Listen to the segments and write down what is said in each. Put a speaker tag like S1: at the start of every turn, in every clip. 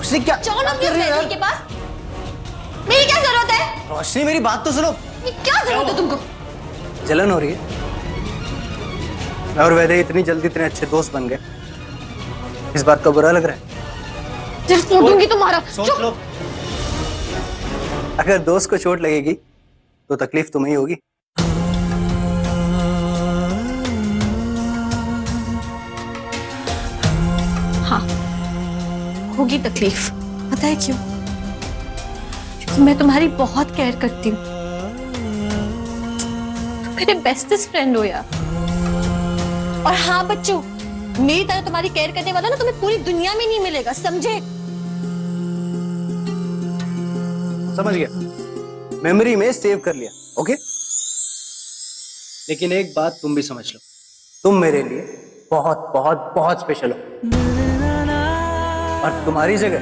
S1: रोशनी क्या
S2: जाओ ना प्लीज वैदेही के पास। मेरी क्या जरूरत है?
S1: रोशनी मेरी बात तो सुनो।
S2: क्या जरूरत है तुमको?
S1: जलन हो रही है। मैं और वैदेही इतनी जल्दी इतने अच्छे दोस्त बन गए, इस बात का बुरा लग रहा है?
S2: सिर्फ फोड़ूंगी तुम्हारा।
S1: सोच लो, अगर दोस्त को चोट लगेगी तो तकलीफ तुम्हें ही होगी।
S2: हाँ, होगी तकलीफ। पता है क्यों? क्योंकि मैं तुम्हारी बहुत केयर करती हूँ। तुम मेरे बेस्टेस्ट फ्रेंड हो यार। और हाँ बच्चों, मेरी तरह तुम्हारी केयर करने वाला ना तुम्हें पूरी दुनिया में नहीं मिलेगा, समझे?
S1: समझ गया, मेमोरी में सेव कर लिया। ओके, लेकिन एक बात तुम भी समझ लो, तुम मेरे लिए बहुत बहुत बहुत स्पेशल हो और तुम्हारी जगह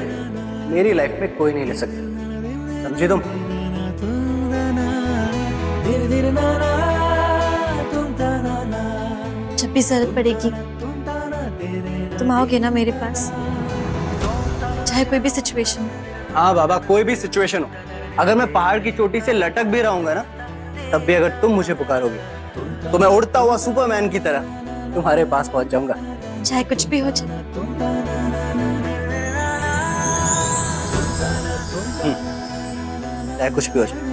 S1: मेरी लाइफ में कोई नहीं ले सकता, समझी तुम?
S2: जब भी जरूरत पड़ेगी तुम आओगे ना मेरे पास, चाहे कोई भी सिचुएशन हो।
S1: हाँ बाबा, कोई भी सिचुएशन हो, अगर मैं पहाड़ की चोटी से लटक भी रहूंगा ना, तब भी अगर तुम मुझे पुकारोगे तो मैं उड़ता हुआ सुपरमैन की तरह तुम्हारे पास पहुंच जाऊंगा,
S2: चाहे कुछ भी हो जाए।
S1: चाहे कुछ भी हो जाए।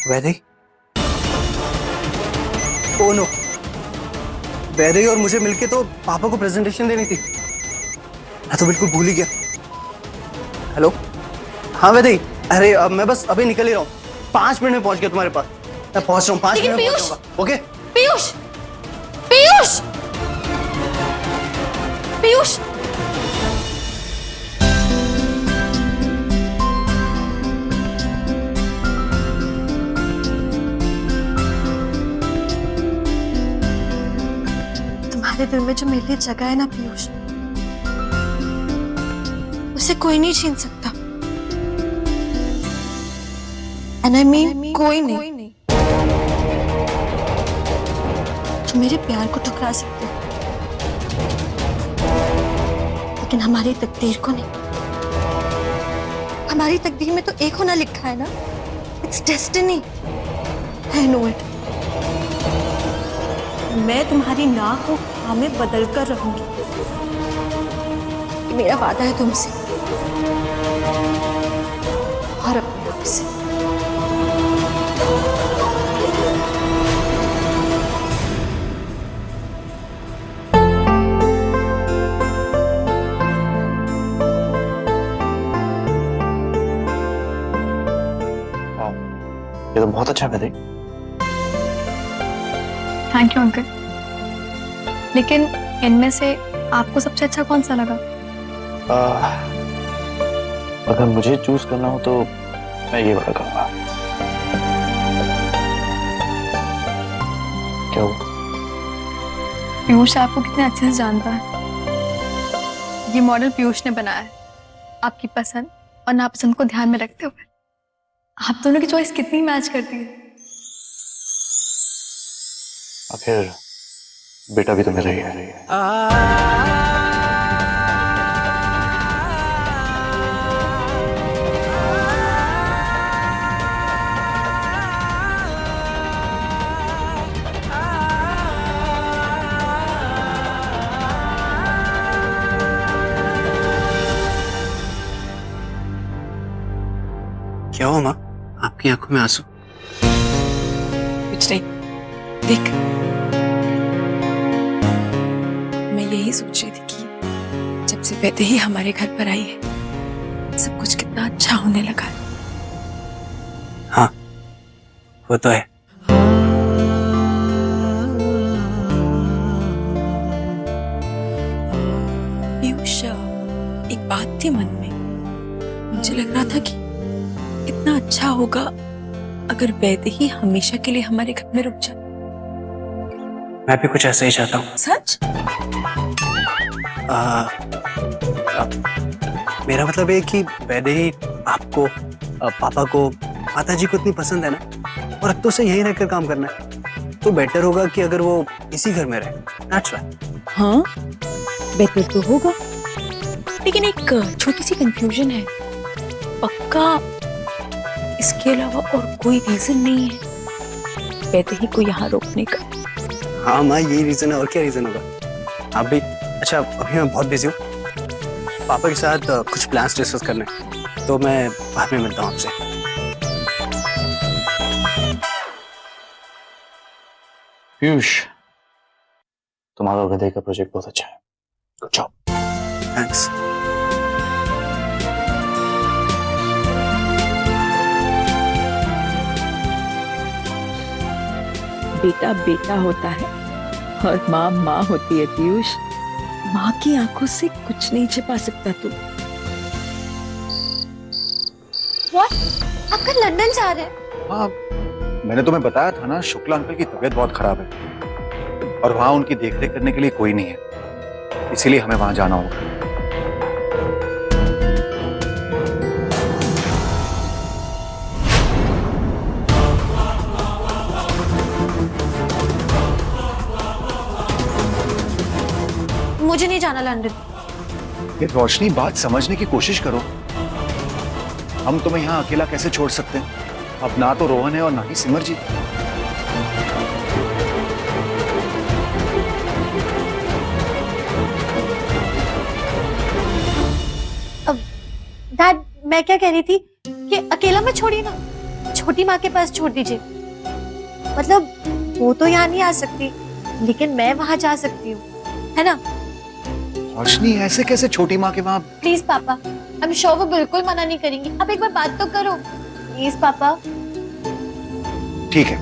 S1: वैदेही, ओ नो, वैदेही और मुझे मिलके तो पापा को प्रेजेंटेशन देनी थी, मैं तो बिल्कुल भूल ही गया। हेलो, हाँ वैदेही, अरे अब मैं बस अभी निकल ही रहा हूँ, 5 मिनट में पहुंच गया तुम्हारे पास। मैं पहुंच रहा हूँ, 5 मिनट में पहुंचूंगा। ओके
S2: पीयूष, पीयूष, पीयूष, तुम्हारे दिल में जो मेरे लिए जगह है ना पीयूष, उसे कोई नहीं छीन सकता। And I mean, कोई नहीं। तुम मेरे प्यार को ठुकरा सकते हो, लेकिन हमारी तकदीर को नहीं। हमारी तकदीर में तो एक होना लिखा है ना, it's destiny. I know it। मैं तुम्हारी ना को हाँ में बदल कर रहूंगी, ये मेरा वादा है तुमसे और अपने आप से।
S3: ये तो बहुत अच्छा है।
S4: Thank you uncle. लेकिन इनमें से आपको सबसे अच्छा कौन सा लगा?
S3: अगर मुझे चूज करना हो तो मैं ये वाला करूंगा। क्या हुआ?
S4: पीयूष आपको कितने अच्छे से जानता है। ये मॉडल पीयूष ने बनाया है, आपकी पसंद और नापसंद को ध्यान में रखते हुए। आप दोनों की चॉइस कितनी मैच करती है।
S3: आखिर बेटा भी तो मेरा ही है।
S1: क्या हुआ माँ, आपकी आंखों में आंसू?
S5: कुछ नहीं, देख मैं यही सोच रही थी कि जब से वैदेही हमारे घर पर आई है सब कुछ कितना अच्छा होने लगा है।
S1: हाँ वो तो है।
S5: पीयूष, एक बात थी मन में, मुझे लग रहा था कि कितना अच्छा होगा अगर वैदेही हमेशा के लिए हमारे घर में रुक जाए।
S1: मैं भी कुछ ऐसा ही चाहता हूँ।
S5: सच?
S1: मेरा मतलब है कि पहले ही आपको, पापा को, माताजी को इतनी पसंद है ना, और अब तो उसे यहीं रहकर काम करना है, तो बेटर होगा कि अगर वो इसी घर में रहे। That's why.
S5: हाँ बेहतर तो होगा, लेकिन एक छोटी सी कंफ्यूजन है। पक्का इसके अलावा और कोई रीजन नहीं है वैदेही को यहाँ रोकने का?
S1: हाँ माँ, यही रीजन है, और क्या रीजन होगा। आप भी, अच्छा अभी मैं बहुत बिजी हूँ, पापा के साथ कुछ प्लान्स डिस्कस करने हैं, तो मैं बाद में मिलता हूँ आपसे।
S3: पीयूष, तुम्हारा और गधे का प्रोजेक्ट बहुत अच्छा है। Good job.
S1: थैंक्स।
S5: बेटा बेटा होता है और माँ माँ होती है पीयूष। माँ की आंखों से कुछ नहीं छिपा सकता तू।
S2: What? आप कल लंदन जा रहे हैं?
S6: हाँ, मैंने तुम्हें बताया था ना, शुक्ला अंकल की तबीयत बहुत खराब है और वहां उनकी देखरेख करने के लिए कोई नहीं है, इसीलिए हमें वहां जाना होगा।
S2: मुझे नहीं जाना लंदन।
S6: ये रोशनी, बात समझने की कोशिश करो। हम तुम्हें यहाँ अकेला कैसे छोड़ सकते हैं? अब ना तो रोहन है और ना ही सिमर जी।
S2: डैड, मैं क्या कह रही थी कि अकेला मत छोड़िए ना, छोटी माँ के पास छोड़ दीजिए। मतलब वो तो यहाँ नहीं आ सकती, लेकिन मैं वहां जा सकती हूँ, है ना?
S6: रोशनी, ऐसे कैसे छोटी माँ के वहां?
S2: प्लीज पापा, आई एम श्योर वो बिल्कुल मना नहीं करेंगी। आप एक बार बात तो करो प्लीज पापा।
S6: ठीक है,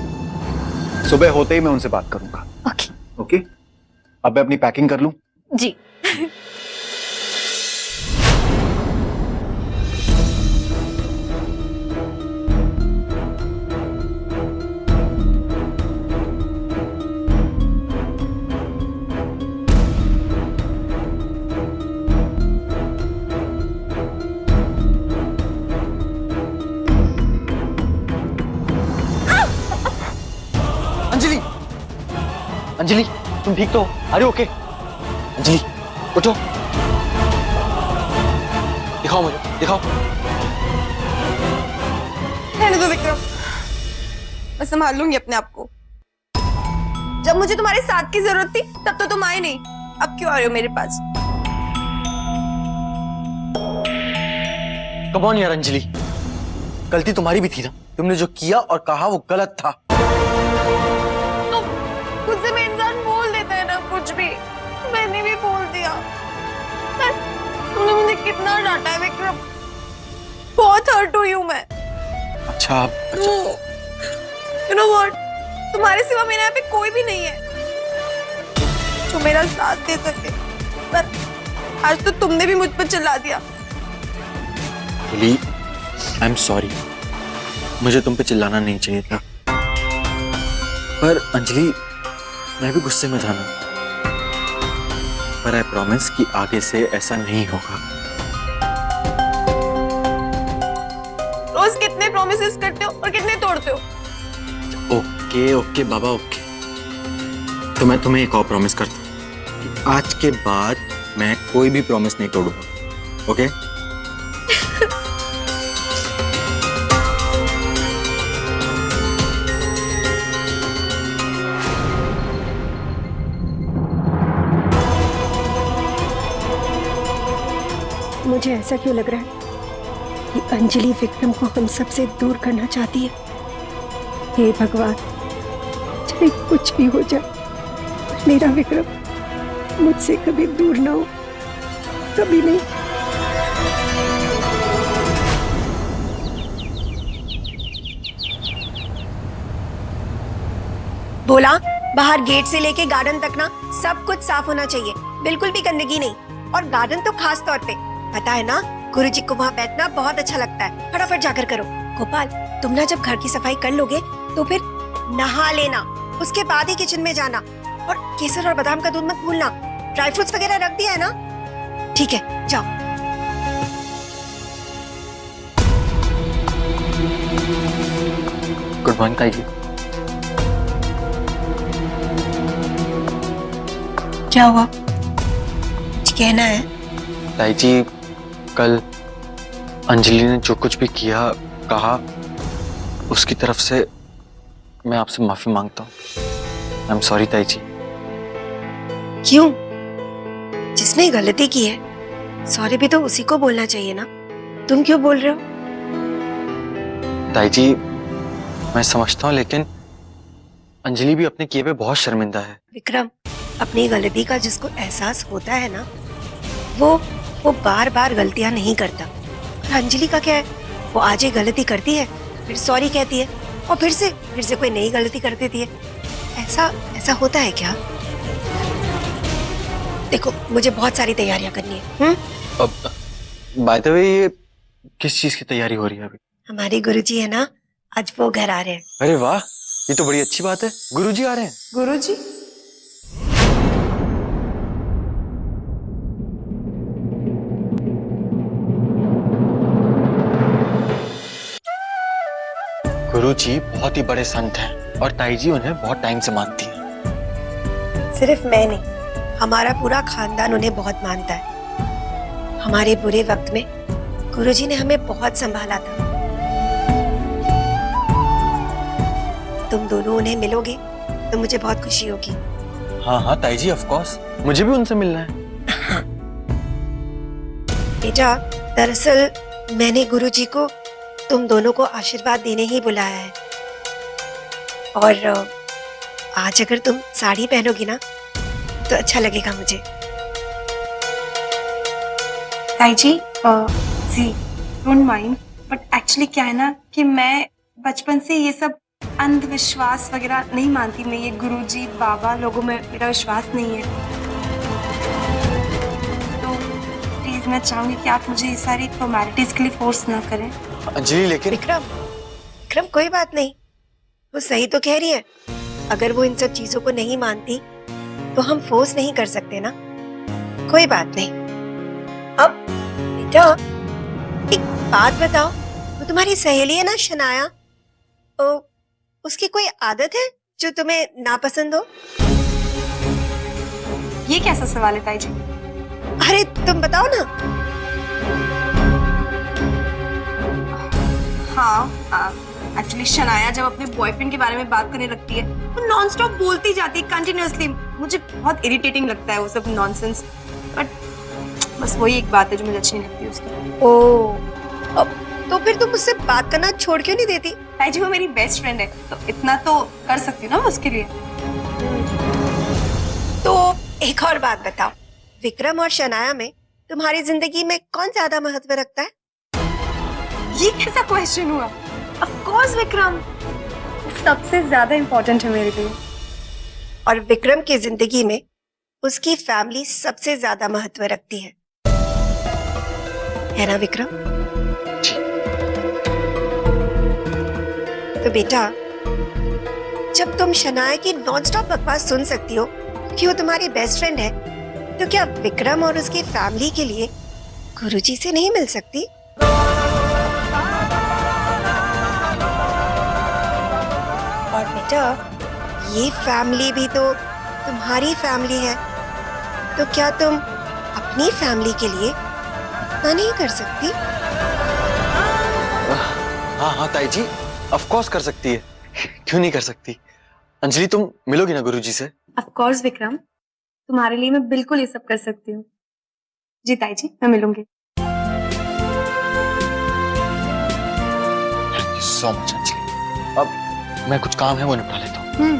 S6: सुबह होते ही मैं उनसे बात करूंगा।
S2: ओके।
S6: ओके, अब मैं अपनी पैकिंग कर लूं?
S2: जी।
S3: अंजलि, अंजलि, तुम ठीक तो हो? अरे ओके। अंजलि उठो, दिखाओ मुझे, दिखाओ।
S7: रहने दो विक्रम, मैं संभाल लूंगी अपने आप को। जब मुझे तुम्हारे साथ की जरूरत थी तब तो तुम आए नहीं, अब क्यों आ रहे हो मेरे पास?
S3: कम ऑन यार अंजलि, गलती तुम्हारी भी थी ना, तुमने जो किया और कहा वो गलत था।
S7: खुद से में इंसान बोल देता है ना कुछ भी, मैंने भी बोल दिया। तुमने मुझे कितना डांटा है विक्रम, बहुत हर्ट हुई हूं मैं।
S3: अच्छा,
S7: यू नो व्हाट, तुम्हारे सिवा मेरे यहाँ पे कोई भी नहीं है जो मेरा साथ दे सके, पर आज तो तुमने भी मुझ पर चिल्ला दिया।
S3: अंजलि, आई एम सॉरी, मुझे तुम पे चिल्लाना नहीं चाहिए था। पर अंजलि, मैं भी गुस्से में था ना, पर आई प्रॉमिस कि आगे से ऐसा नहीं होगा।
S7: रोज कितने प्रोमिसेस करते हो और कितने तोड़ते हो?
S3: ओके ओके बाबा, ओके। तो मैं तुम्हें एक और प्रॉमिस करता हूँ कि आज के बाद मैं कोई भी प्रॉमिस नहीं तोड़ूंगा, ओके?
S8: मुझे ऐसा क्यों लग रहा है कि अंजलि विक्रम को हम सबसे दूर करना चाहती है। हे भगवान, चाहे कुछ भी हो जाए, मेरा विक्रम मुझसे कभी दूर ना हो, कभी नहीं।
S7: बोला, बाहर गेट से लेके गार्डन तक ना सब कुछ साफ होना चाहिए, बिल्कुल भी गंदगी नहीं। और गार्डन तो खास तौर पे, पता है ना, गुरुजी को वहाँ बैठना बहुत अच्छा लगता है। फटाफट जाकर करो। गोपाल, तुम ना जब घर की सफाई कर लोगे तो फिर नहा लेना, उसके बाद ही किचन में जाना। और केसर और बादाम का दूध मत भूलना। ड्राई फ्रूट्स वगैरह रख दिया है ना? ठीक है, जाओ।
S3: गुड मॉर्निंग ताई जी।
S7: क्या हुआ? कुछ कहना है?
S3: ताई जी, कल अंजलि ने जो कुछ भी किया कहा, उसकी तरफ से मैं आपसे माफी मांगता हूँ। आई एम सॉरी ताई जी।
S7: क्यों? जिसने गलती की है सॉरी भी तो उसी को बोलना चाहिए ना। तुम क्यों बोल रहे हो?
S3: ताई जी, मैं समझता हूँ, लेकिन अंजलि भी अपने किए पे बहुत शर्मिंदा है।
S7: विक्रम, अपनी गलती का जिसको एहसास होता है ना, वो बार बार गलतियां नहीं करता। और अंजलि का क्या है, वो आज एक गलती करती है, फिर सॉरी कहती है, और फिर से कोई नई गलती कर देती है। ऐसा होता है क्या? देखो, मुझे बहुत सारी तैयारियां करनी है।
S3: अब बाय द वे, ये किस चीज की तैयारी हो रही है अभी?
S7: हमारे गुरुजी है ना, आज वो घर आ रहे हैं।
S3: अरे वाह, ये तो बड़ी अच्छी बात है। गुरुजी आ रहे हैं?
S5: गुरुजी?
S3: गुरुजी बहुत ही बड़े संत हैं और ताई जी उन्हें बहुत टाइम से मानती हैं।
S7: सिर्फ मैं नहीं, हमारा पूरा खानदान उन्हें बहुत मानता है। हमारे बुरे वक्त में गुरुजी ने हमें बहुत संभाला था। तुम दोनों उन्हें मिलोगे तो मुझे बहुत खुशी होगी।
S3: हाँ हाँ ताई जी, ऑफ कोर्स, मुझे भी उनसे मिलना है।
S7: बेटा, दरअसल मैंने गुरुजी को तुम दोनों को आशीर्वाद देने ही बुलाया है। और आज अगर तुम साड़ी पहनोगी ना तो अच्छा लगेगा मुझे।
S5: ताई जी, जी डोंट माइंड, बट एक्चुअली क्या है ना कि मैं बचपन से ये सब अंधविश्वास वगैरह नहीं मानती। मैं ये गुरुजी बाबा लोगों में मेरा विश्वास नहीं है। तो प्लीज मैं चाहूंगी कि आप मुझे ये सारी फॉर्मेलिटीज के लिए फोर्स ना करें।
S3: अंजलि, लेकिन
S7: विक्रम कोई बात नहीं, वो सही तो कह रही है। अगर वो इन सब चीजों को नहीं मानती तो हम फोर्स नहीं कर सकते ना। कोई बात नहीं। अब बेटा, एक बात बताओ, वो तुम्हारी सहेली है ना शनाया, उसकी कोई आदत है जो तुम्हें नापसंद हो?
S5: ये कैसा सवाल है ताई जी?
S7: अरे तुम बताओ ना।
S5: हाँ, एक्चुअली शनाया जब अपने बॉयफ्रेंड के बारे में बात करने लगती है तो नॉन स्टॉप बोलती जाती है कंटिन्यूअसली। मुझे बहुत इरिटेटिंग लगता है वो सब नॉनसेंस। बट बस वही एक बात है जो मुझे अच्छी नहीं लगती उसकी।
S7: अब तो फिर तुम उससे बात करना छोड़ क्यों नहीं देती?
S5: ताई जी, वो मेरी बेस्ट फ्रेंड है तो इतना तो कर सकती हूँ ना उसके लिए।
S7: तो एक और बात बताओ, विक्रम और शनाया में तुम्हारी जिंदगी में कौन ज्यादा महत्व रखता है?
S5: ये कैसा क्वेश्चन हुआ? ऑफ कोर्स विक्रम सबसे ज्यादा इम्पोर्टेंट है मेरे लिए।
S7: और विक्रम की जिंदगी में उसकी फैमिली सबसे ज्यादा महत्व रखती है ना विक्रम? तो बेटा, जब तुम शनाया की नॉनस्टॉप बकवास सुन सकती हो कि वो तुम्हारी बेस्ट फ्रेंड है, तो क्या विक्रम और उसकी फैमिली के लिए गुरुजी से नहीं मिल सकती? और बेटा, ये फैमिली भी तो तुम्हारी फैमिली है, तो क्या तुम अपनी फैमिली के लिए इतना नहीं कर सकती?
S3: हाँ हाँ ताई जी, ऑफ कोर्स कर सकती है। क्यों नहीं कर सकती? अंजलि, तुम मिलोगी ना गुरुजी से?
S5: ऑफ कोर्स विक्रम, तुम्हारे लिए मैं बिल्कुल ये सब कर सकती हूँ। जी ताई जी, मैं मिलूंगी।
S3: Thank you so much Anjali. अब मैं कुछ काम है वो निपटा लेता हूँ।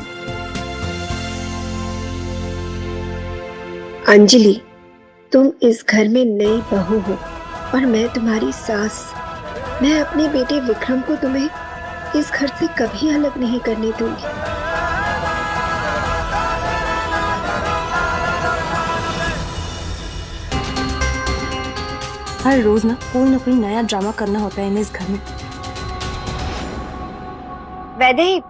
S8: अंजलि, तुम इस घर में नई बहू हो और मैं तुम्हारी सास। मैं अपने बेटे विक्रम को तुम्हें इस घर से कभी अलग नहीं करने दूंगी।
S5: हर रोज ना कोई नया ड्रामा करना होता है इन्हें इस घर में।
S2: वैदेही,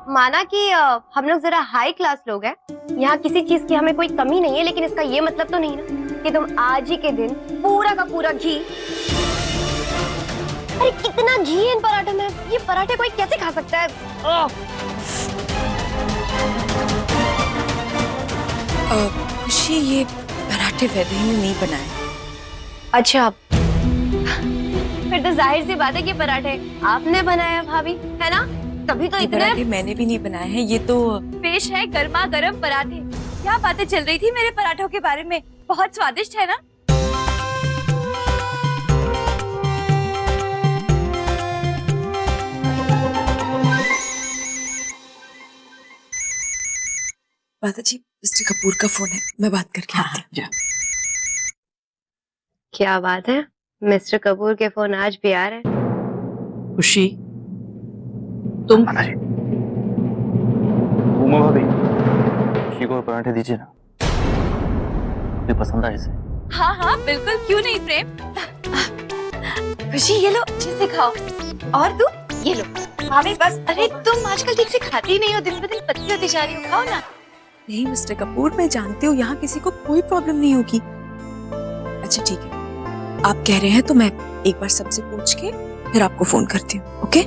S2: माना कि हम लोग जरा हाई क्लास लोग हैं, यहाँ किसी चीज की हमें कोई कमी नहीं है, लेकिन इसका ये मतलब तो नहीं ना कि तुम आज ही के दिन पूरा का पूरा घी
S7: अरे कितना घी है इन पराठे में, ये पराठे कोई कैसे खा सकता है?
S5: खुशी, ये पराठे वैदेही ने नहीं बनाए।
S7: अच्छा, फिर तो जाहिर सी बात है कि पराठे आपने बनाया भाभी, है ना? तभी तो
S5: ये
S7: इतने
S5: पराठे मैंने भी नहीं बनाए हैं, ये तो
S4: पेश है गर्मा गर्म पराठे। क्या बातें चल रही थी मेरे पराठों के बारे में, बहुत स्वादिष्ट है ना?
S5: माता जी, मिस्टर कपूर का फोन है, मैं बात करके आती हूँ।
S7: क्या बात है, मिस्टर कपूर के फोन आज भी आ रहे हैं।
S5: खुशी, तुम
S6: माता जी, उमा भाभी, खुशी को पराठे दीजिए ना, मुझे पसंद आए इसे।
S4: हाँ हाँ बिल्कुल, क्यों नहीं प्रेम। खुशी ये लो, अच्छे से खाओ। और तू ये लो। भाभी बस, अरे तुम आजकल ठीक से खाती ही नहीं हो, दिन ब दिन पतली होती जा रही हो, खाओ ना।
S5: नहीं मिस्टर कपूर, मैं जानती हूँ यहाँ किसी को कोई प्रॉब्लम नहीं होगी। अच्छा ठीक है, आप कह रहे हैं तो मैं एक बार सबसे पूछ के फिर आपको फोन करती हूँ। ओके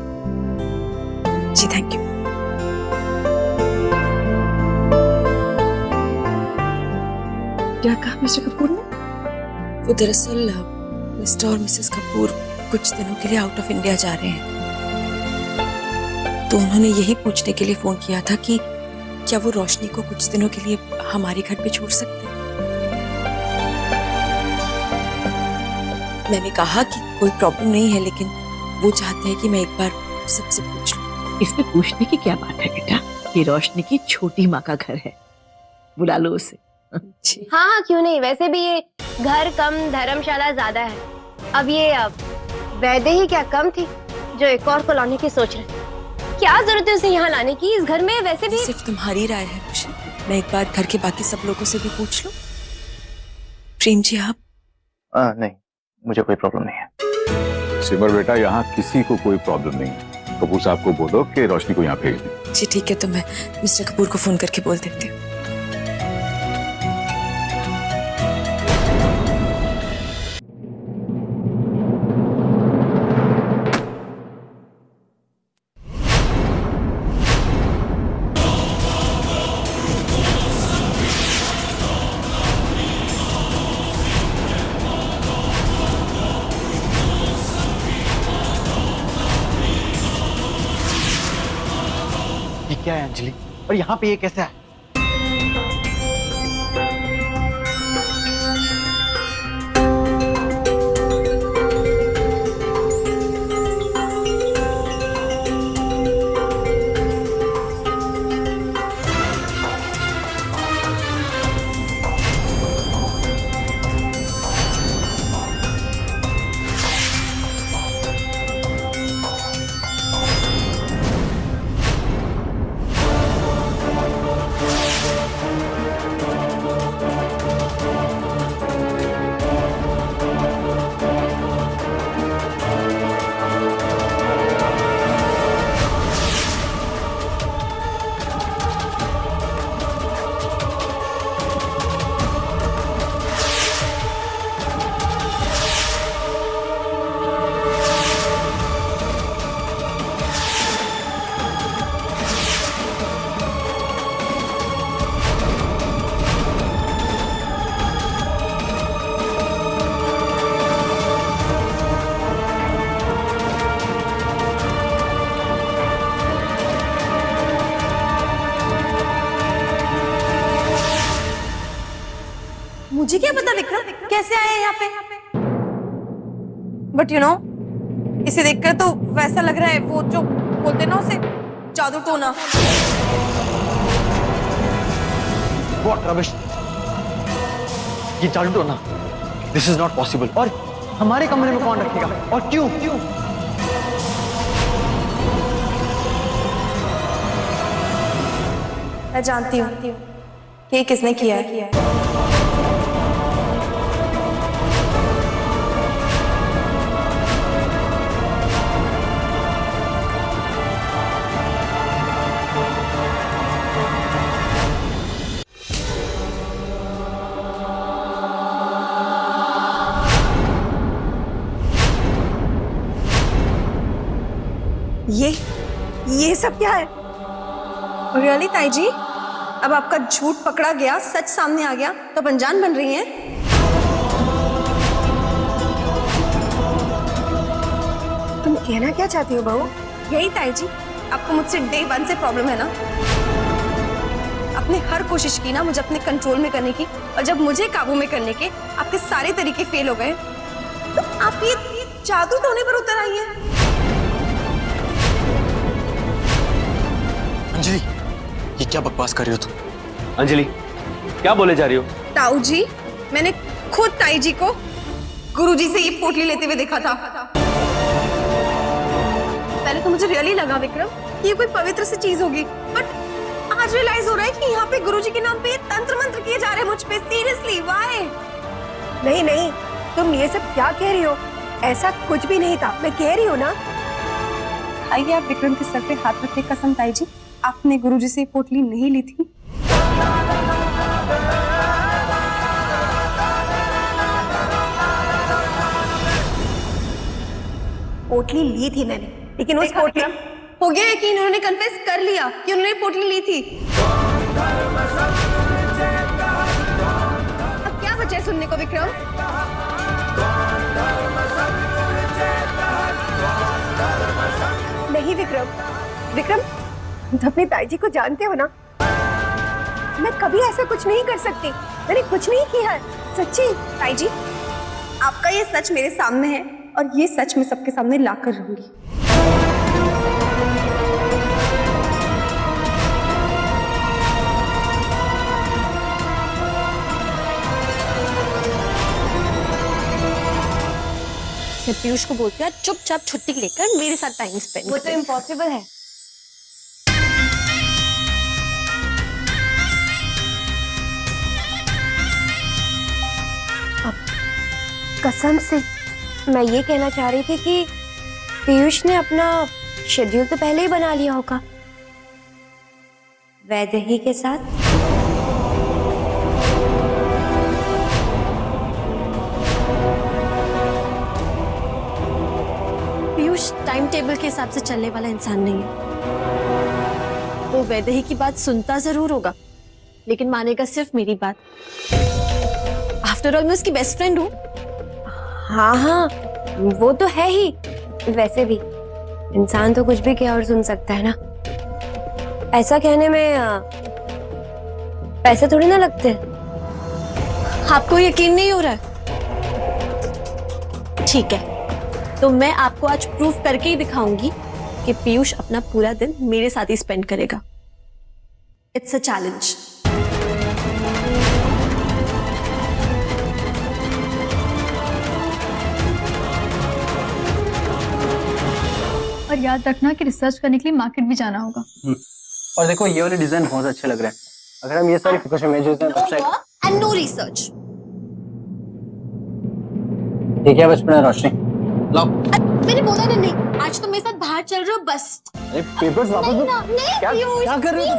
S5: जी, थैंक यू। क्या कहा मिस्टर कपूर ने? वो दरअसल मिस्टर और मिसेस कपूर कुछ दिनों के लिए आउट ऑफ इंडिया जा रहे हैं, तो उन्होंने यही पूछने के लिए फोन किया था कि क्या वो रोशनी को कुछ दिनों के लिए हमारे घर पे छोड़ सकते हैं। मैंने कहा कि कोई प्रॉब्लम नहीं है, लेकिन वो चाहते हैं कि मैं एक बार सबसे पूछ लूं।
S9: इसमें पूछने की क्या बात है बेटा, ये रोशनी की छोटी माँ का घर है, बुला लो उसे।
S7: हाँ हाँ क्यों नहीं, वैसे भी ये घर कम धर्मशाला ज्यादा है। अब ये वैदेही क्या कम थी जो एक और कॉलोनी की सोच रहे। क्या जरूरत है उसे यहाँ लाने की, इस घर में वैसे भी।
S5: सिर्फ तुम्हारी राय है खुशी, मैं एक बार घर के बाकी सब लोगों से भी पूछ लूं। प्रेम जी आप?
S6: नहीं, मुझे कोई प्रॉब्लम नहीं है।
S10: सिमर बेटा, यहाँ किसी को कोई प्रॉब्लम नहीं है। कपूर साहब को बोलो कि रोशनी को यहाँ भेज दें।
S5: जी ठीक है, तो मैं मिस्टर कपूर को फोन करके बोल देती हूँ।
S3: ये क्या है अंजलि, और यहाँ पे ये कैसे है?
S4: मुझे क्या पता विक्रम कैसे आए यहाँ पे, बट यू नो इसे देखकर तो वैसा लग रहा है वो जो बोलते ना उसे जादू टोना।
S3: What rubbish! ये जादू टोना, दिस इज नॉट पॉसिबल। और हमारे कमरे में कौन रखेगा और क्यों?
S4: मैं जानती हूँ कि किसने किया है।
S7: ये सब क्या है?
S11: रियली ताई जी, अब आपका झूठ पकड़ा गया, सच सामने आ गया तो अनजान बन रही हैं?
S7: तुम कहना क्या चाहती हो बहू?
S11: यही ताई जी, आपको मुझसे डे 1 से प्रॉब्लम है ना? आपने हर कोशिश की ना मुझे अपने कंट्रोल में करने की, और जब मुझे काबू में करने के आपके सारे तरीके फेल हो गए तो आप ये जादू टोने पर उतर आई हैं।
S3: अंजलि, ये क्या बकवास कर रही हो तुम?
S1: अंजलि, क्या बोले जा रही हो?
S11: ताऊ जी, मैंने खुद ताई जी को गुरुजी से ये पोटली लेते हुए देखा था। पहले तो मुझे रियली लगा विक्रम कि ये कोई पवित्र सी चीज होगी, बट आज रियलाइज हो रहा है कि यहाँ पे गुरुजी के नाम पे तंत्र मंत्र किए जा रहे हैं मुझ पे। Seriously why?
S7: नहीं नहीं, तुम ये सब क्या कह रही हो? ऐसा कुछ भी नहीं था, मैं कह रही हूँ ना।
S11: आइए आप विक्रम के सर पे हाथ रखे कसम ताई जी, आपने गुरुजी से पोटली नहीं ली थी।
S7: पोटली ली थी मैंने, लेकिन उस पोटली
S11: हो गया है कि इन्होंने कन्फेस कर लिया कि उन्होंने पोटली ली थी। अब क्या बचा है सुनने को विक्रम?
S7: नहीं विक्रम, विक्रम तुम अपनी ताई जी को जानते हो ना, मैं कभी ऐसा कुछ नहीं कर सकती, मैंने कुछ नहीं किया है, सच्ची।
S11: ताई जी, आपका ये सच मेरे सामने है और ये सच मैं सबके सामने लाकर रहूंगी।
S2: मैं पीयूष को बोलती हूँ चुपचाप छुट्टी लेकर मेरे साथ टाइम स्पेंड।
S11: वो तो इम्पॉसिबल है।
S7: कसम से मैं ये कहना चाह रही थी कि पीयूष ने अपना शेड्यूल तो पहले ही बना लिया होगा वैदेही के साथ।
S2: पीयूष टाइम टेबल के हिसाब से चलने वाला इंसान नहीं है। वो वैदेही की बात सुनता जरूर होगा, लेकिन मानेगा सिर्फ मेरी बात। आफ्टर ऑल मैं उसकी बेस्ट फ्रेंड हूँ।
S7: हाँ हाँ, वो तो है ही। वैसे भी इंसान तो कुछ भी कहे और सुन सकता है ना। ऐसा कहने में पैसे थोड़ी ना लगते।
S2: आपको यकीन नहीं हो रहा है? ठीक है, तो मैं आपको आज प्रूफ करके ही दिखाऊंगी कि पीयूष अपना पूरा दिन मेरे साथ ही स्पेंड करेगा। It's a challenge.
S4: और याद रखना कि रिसर्च करने के लिए मार्केट भी जाना होगा।
S1: और देखो, ये वाले डिजाइन बहुत अच्छे लग रहे हैं। अगर हम ये सारी फोकस इमेजेस हैं वेबसाइट
S2: एंड नो रिसर्च।
S1: ये क्या बचपन है रोशनी? लाओ।
S2: मैंने बोला ना नहीं, आज तो मेरे साथ बाहर चल रहे हो बस।
S1: अरे पेपर्स वापस दो। क्या कर रहे हो?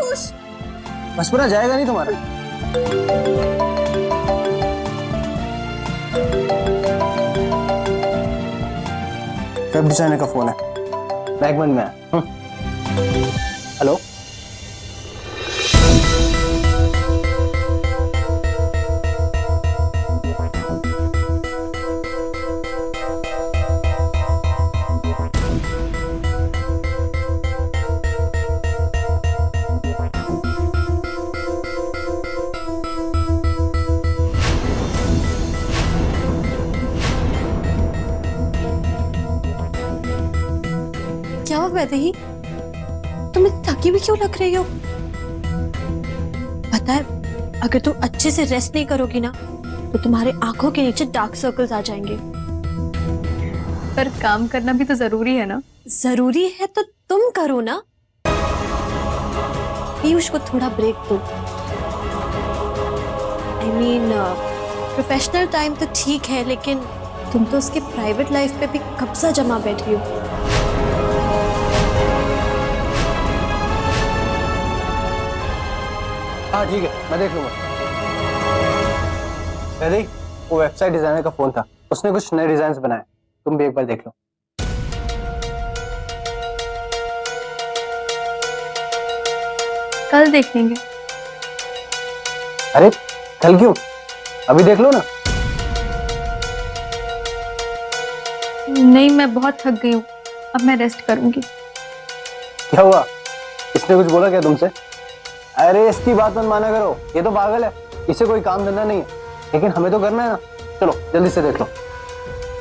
S1: बचपना जाएगा नहीं तुम्हारा। वेब डिजाइनर का फोन है, बैग बंद में है। हेलो,
S2: क्या हुआ वैदेही? तुम इतनी थकी भी क्यों लग रही हो? पता है, अगर तुम अच्छे से रेस्ट नहीं करोगी ना तो तुम्हारे आंखों के नीचे डार्क सर्कल्स आ जाएंगे।
S4: पर काम करना भी तो जरूरी है ना।
S2: जरूरी है तो तुम करो ना। पीयूष को थोड़ा ब्रेक दो। आई मीन प्रोफेशनल टाइम तो ठीक है, लेकिन तुम तो उसके प्राइवेट लाइफ पे भी कब्जा जमा बैठी हो।
S1: हाँ ठीक है, मैं देख लूंगा। वैदेही, वो वेबसाइट डिजाइनर का फोन था, उसने कुछ नए डिजाइन बनाए, तुम भी एक बार देख लो।
S4: कल देख लेंगे।
S1: अरे कल क्यों, अभी देख लो ना।
S4: नहीं, मैं बहुत थक गई हूँ, अब मैं रेस्ट करूंगी।
S1: क्या हुआ, इसने कुछ बोला क्या तुमसे? अरे इसकी बात मत माना करो, ये तो पागल है, इसे कोई काम धंधा नहीं है, लेकिन हमें तो करना है ना। चलो जल्दी से देख लो।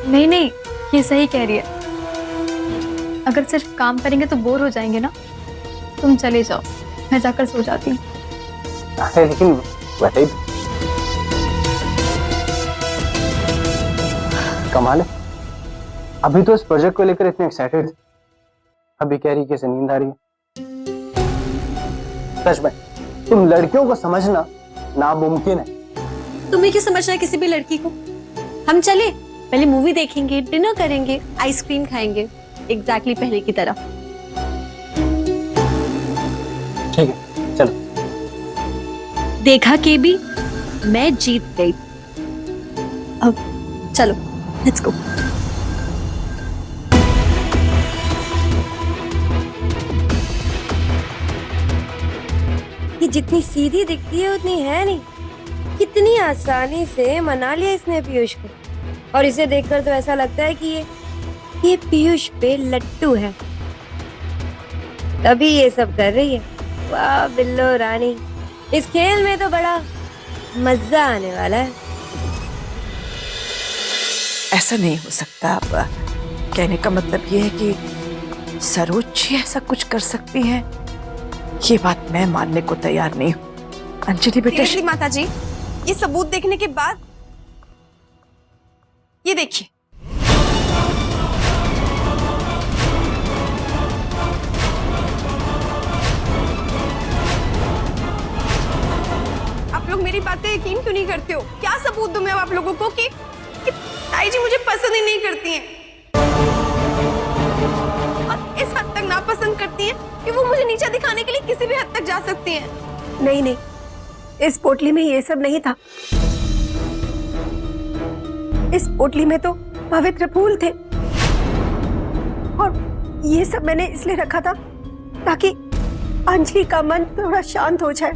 S4: नहीं नहीं, ये सही कह रही है, अगर सिर्फ काम करेंगे तो बोर हो जाएंगे ना। तुम चले जाओ, मैं जाकर सो जाती हूँ।
S1: अरे लेकिन वैसे ही कमाल है, अभी तो इस प्रोजेक्ट को लेकर इतने एक्साइटेड थे, अभी कह रही कैसे नींद आ रही है। सच में तुम लड़कियों को समझना नामुमकिन है।
S2: तुम्हें क्यों समझना है किसी भी लड़की को? हम चले, पहले मूवी देखेंगे, डिनर करेंगे, आइसक्रीम खाएंगे, एग्जैक्टली पहले की तरह।
S1: ठीक है चलो।
S2: देखा के भी मैं जीत गई। अब चलो लेट्स गो।
S11: ये जितनी सीधी दिखती है उतनी है नहीं। कितनी आसानी से मना लिया इसने पीयूष को, और इसे देखकर तो ऐसा लगता है कि ये पीयूष पे लट्टू है, तभी ये सब कर रही है। वाह बिल्लो रानी, इस खेल में तो बड़ा मजा आने वाला है।
S9: ऐसा नहीं हो सकता। अब कहने का मतलब ये है कि सरोज जी ऐसा कुछ कर सकती हैं, ये बात मैं मानने को तैयार नहीं हूँ। अंजलि बेटा,
S11: सीरियसली माता जी, ये सबूत देखने के बाद ये देखिए, आप लोग मेरी बातें यकीन क्यों नहीं करते हो? क्या सबूत दूं मैं आप लोगों को कि ताई जी मुझे पसंद ही नहीं करती हैं, और इस हद तक नापसंद करती हैं कि वो मुझे नीचा दिखाने के लिए किसी भी हद तक जा सकती हैं।
S8: नहीं नहीं, इस पोटली में ये सब नहीं था। इस पोटली में तो पवित्र फूल थे, और ये सब मैंने इसलिए रखा था ताकि अंजलि का मन थोड़ा शांत हो जाए।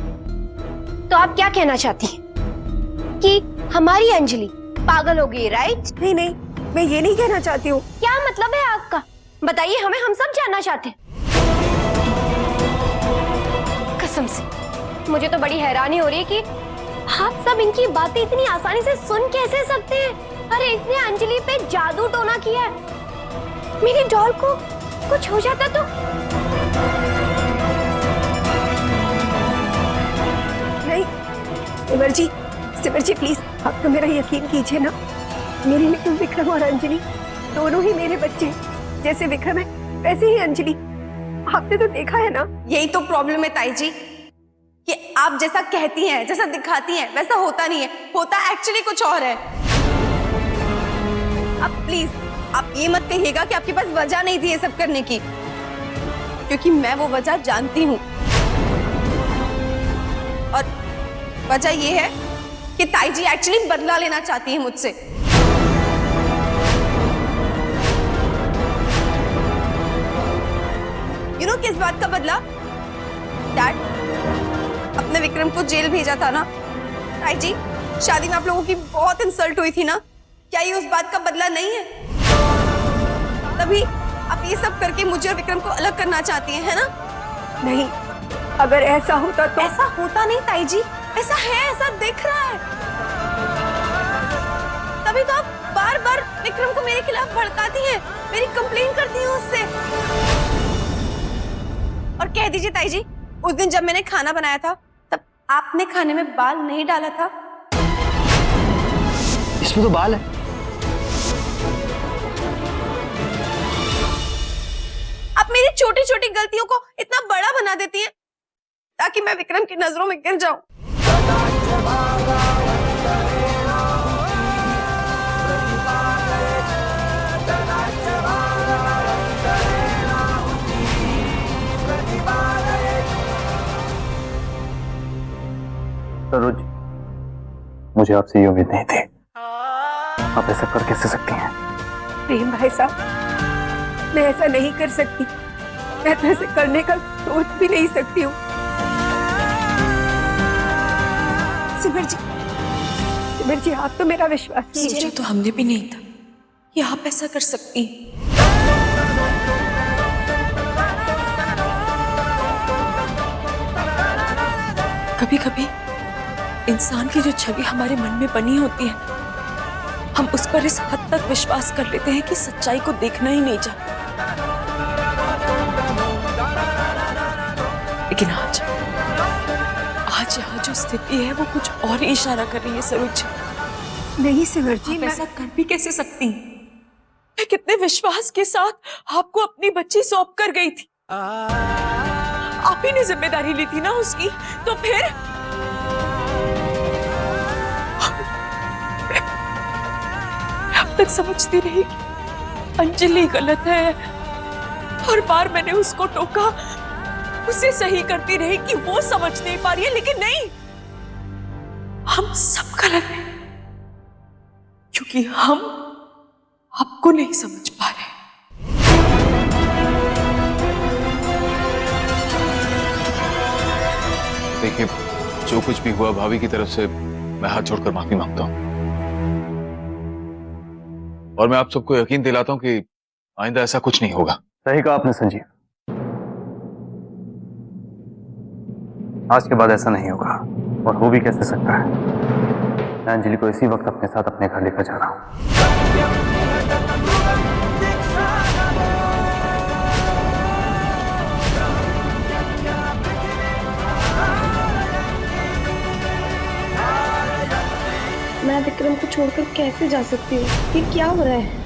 S7: तो आप क्या कहना चाहती हैं कि हमारी अंजलि पागल हो गई, राइट?
S8: नहीं नहीं, मैं ये नहीं कहना चाहती हूँ।
S7: क्या मतलब है आपका? बताइए हमें, हम सब जानना चाहते हैं। कसम से मुझे तो बड़ी हैरानी हो रही है कि आप सब इनकी बातें इतनी आसानी से सुन कैसे सकते हैं। अरे इसने अंजलि पे जादू टोना किया है, मेरी डॉल को कुछ हो जाता तो।
S8: नहीं सिमर जी प्लीज, आप तो मेरा यकीन कीजिए ना। मेरे लिए तो विक्रम और अंजलि दोनों ही मेरे बच्चे, जैसे विक्रम है वैसे ही अंजलि। आपने तो देखा है ना।
S11: यही तो प्रॉब्लम है ताई जी, कि आप जैसा कहती हैं, जैसा दिखाती हैं, वैसा होता नहीं है, होता एक्चुअली कुछ और है। अब प्लीज आप ये मत कहिएगा कि आपके पास वजह नहीं थी ये सब करने की, क्योंकि मैं वो वजह जानती हूँ, और वजह ये है कि ताई जी एक्चुअली बदला लेना चाहती है मुझसे। यू नो किस बात का बदला? डैड, अपने विक्रम को जेल भेजा था ना ताई जी, शादी में आप लोगों की बहुत इंसल्ट हुई थी ना, क्या ये उस बात का बदला नहीं है? तभी आप ये सब करके मुझे और विक्रम को अलग करना चाहती हैं, है ना?
S8: नहीं, अगर ऐसा होता तो।
S11: ऐसा होता नहीं ताई जी, ऐसा है, ऐसा दिख रहा है। तभी तो आप बार बार विक्रम को मेरे खिलाफ भड़काती हैं, मेरी कंप्लेन करती हैं उससे। और कह दीजिए ताई जी, उस दिन जब मैंने खाना बनाया था तब आपने खाने में बाल नहीं डाला था।
S1: इसमें तो बाल है।
S11: आप मेरी छोटी छोटी गलतियों को इतना बड़ा बना देती हैं ताकि मैं विक्रम की नजरों में गिर जाऊं।
S6: सरोज, मुझे आपसे ये उम्मीद नहीं थी। आप ऐसा कर कैसे सकती हैं?
S8: प्रेम भाई साहब, मैं ऐसा नहीं कर सकती। मैं तो ऐसे करने का सोच भी नहीं सकती हूँ। सिमर जी आप तो मेरा विश्वास कीजिए।
S5: सोचा तो हमने भी नहीं था कि आप ऐसा कर सकती हैं। कभी कभी इंसान की जो छवि हमारे मन में बनी होती है, हम उस पर इस हद तक विश्वास कर लेते हैं कि सच्चाई को देखना ही नहीं चाहते। लेकिन आज यहाँ जो स्थिति है वो कुछ और ही इशारा कर रही है सरोज जी।
S8: नहीं सिमर जी,
S5: आप ऐसा कर भी कैसे सकती हैं? मैं कितने विश्वास के साथ आपको अपनी बच्ची सौंप कर गई थी। आप ही ने जिम्मेदारी ली थी ना उसकी, तो फिर मैं अब तक समझती रही कि अंजलि गलत है। हर बार मैंने उसको टोका, उसे सही करती रही कि वो समझ नहीं पा रही है, लेकिन नहीं, हम सब गलत हैं क्योंकि हम आपको नहीं समझ पा रहे।
S10: देखिए, जो कुछ भी हुआ भाभी की तरफ से मैं हाथ जोड़कर माफी मांगता हूं, और मैं आप सबको यकीन दिलाता हूं कि आइंदा ऐसा कुछ नहीं होगा।
S1: सही कहा आपने संजीव, आज के बाद ऐसा नहीं होगा, और हो भी कैसे सकता है। मैं अंजलि को इसी वक्त अपने साथ अपने घर लेकर जा रहा हूं।
S11: मैं विक्रम को छोड़कर कैसे जा सकती हूँ? ये क्या हो रहा है?